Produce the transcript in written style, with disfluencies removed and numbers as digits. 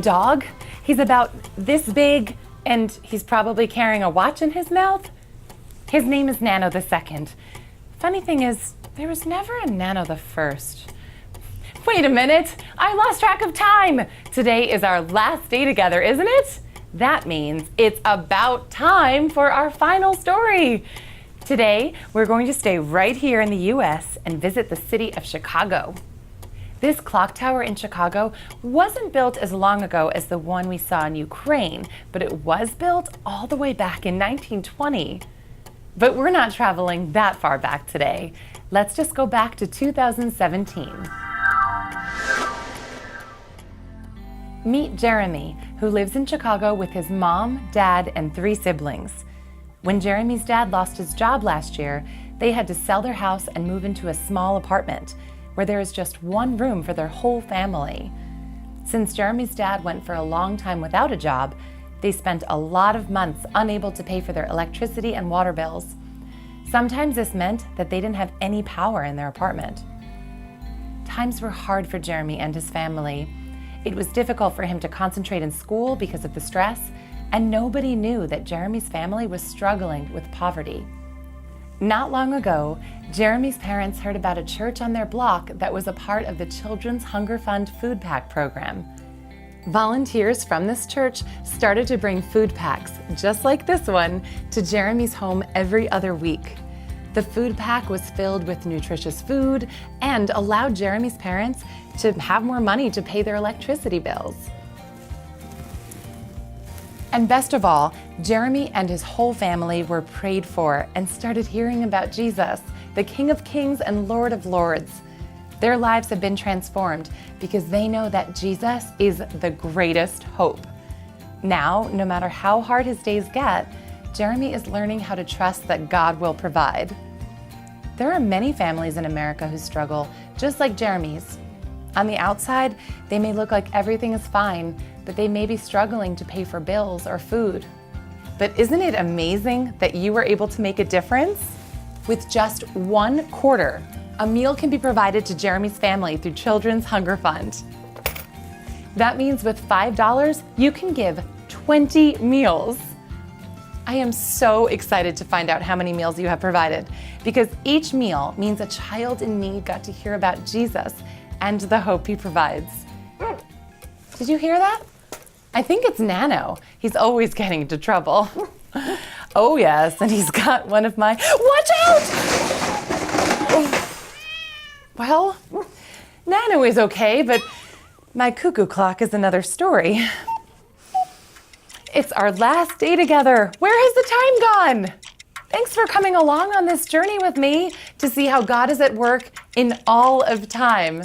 dog? He's about this big, and he's probably carrying a watch in his mouth. His name is Nano the Second. Funny thing is, there was never a Nano the First. Wait a minute, I lost track of time. Today is our last day together, isn't it? That means it's about time for our final story. Today, we're going to stay right here in the US and visit the city of Chicago. This clock tower in Chicago wasn't built as long ago as the one we saw in Ukraine, but it was built all the way back in 1920. But we're not traveling that far back today. Let's just go back to 2017. Meet Jeremy, who lives in Chicago with his mom, dad, and 3 siblings. When Jeremy's dad lost his job last year, they had to sell their house and move into a small apartment where there is just one room for their whole family. Since Jeremy's dad went for a long time without a job, they spent a lot of months unable to pay for their electricity and water bills. Sometimes this meant that they didn't have any power in their apartment. Times were hard for Jeremy and his family. It was difficult for him to concentrate in school because of the stress, and nobody knew that Jeremy's family was struggling with poverty. Not long ago, Jeremy's parents heard about a church on their block that was a part of the Children's Hunger Fund food pack program. Volunteers from this church started to bring food packs, just like this one, to Jeremy's home every other week. The food pack was filled with nutritious food and allowed Jeremy's parents to have more money to pay their electricity bills. And best of all, Jeremy and his whole family were prayed for and started hearing about Jesus, the King of Kings and Lord of Lords. Their lives have been transformed because they know that Jesus is the greatest hope. Now, no matter how hard his days get, Jeremy is learning how to trust that God will provide. There are many families in America who struggle, just like Jeremy's. On the outside, they may look like everything is fine, but they may be struggling to pay for bills or food. But isn't it amazing that you were able to make a difference? With just $1, a meal can be provided to Jeremy's family through Children's Hunger Fund. That means with $5, you can give 20 meals. I am so excited to find out how many meals you have provided, because each meal means a child in need got to hear about Jesus and the hope he provides. Did you hear that? I think it's Nano. He's always getting into trouble. Oh yes, and he's got one of my, watch out! Well, Nano is okay, but my cuckoo clock is another story. It's our last day together. Where has the time gone? Thanks for coming along on this journey with me to see how God is at work in all of time.